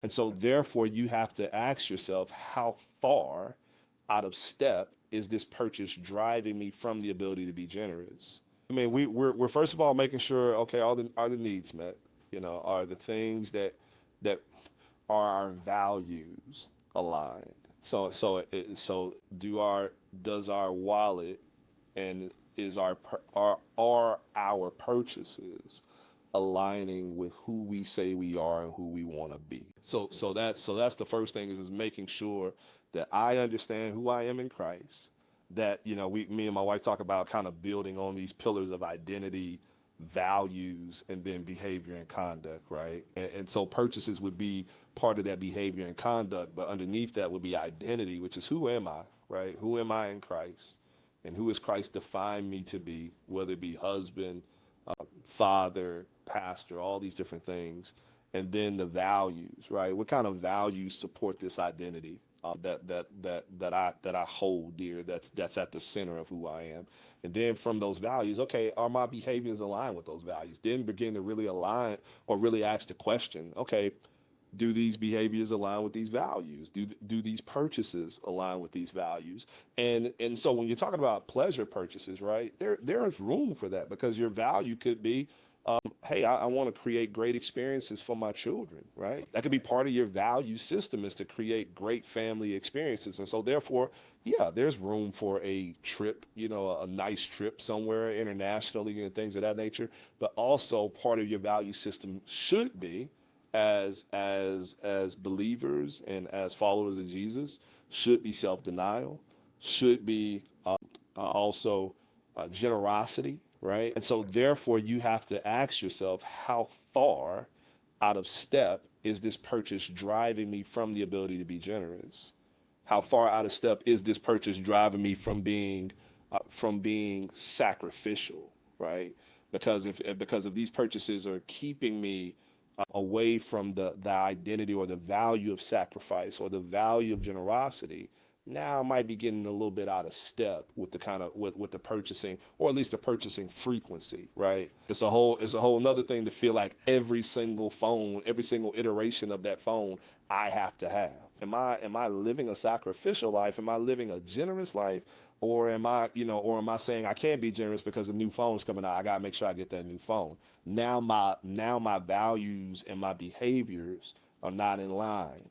And so therefore you have to ask yourself, how far out of step is this purchase driving me from the ability to be generous? I mean, we're first of all making sure, okay, all the are the needs met, are the things that are our values aligned. So does our wallet and is are our purchases aligning with who we say we are and who we want to be? So that's the first thing is making sure that I understand who I am in Christ. That me and my wife talk about kind of building on these pillars of identity, values, and then behavior and conduct, right? And so purchases would be part of that behavior and conduct, but underneath that would be identity, which is who am I, right? Who am I in Christ? And who has Christ defined me to be, whether it be husband, father, pastor, all these different things. And then the values, right? What kind of values support this identity that I hold dear? That's at the center of who I am. And then from those values, okay, are my behaviors aligned with those values? Then begin to really align or really ask the question, okay, do these behaviors align with these values? Do these purchases align with these values? And so when you're talking about pleasure purchases, right, there is room for that because your value could be, hey, I want to create great experiences for my children, right? That could be part of your value system is to create great family experiences. And so therefore, yeah, there's room for a trip, a nice trip somewhere internationally and things of that nature. But also part of your value system should be as believers and as followers of Jesus should be self-denial, should be also generosity, right? And so therefore you have to ask yourself, how far out of step is this purchase driving me from the ability to be generous? How far out of step is this purchase driving me from being sacrificial, right? Because if these purchases are keeping me away from the identity or the value of sacrifice or the value of generosity, now I might be getting a little bit out of step with the kind of with the purchasing or at least the purchasing frequency, right? It's a whole another thing to feel like every single phone, every single iteration of that phone I have to have. Am I living a sacrificial life? Am I living a generous life? Or am I saying I can't be generous because a new phone's coming out? I gotta make sure I get that new phone. Now my values and my behaviors are not in line.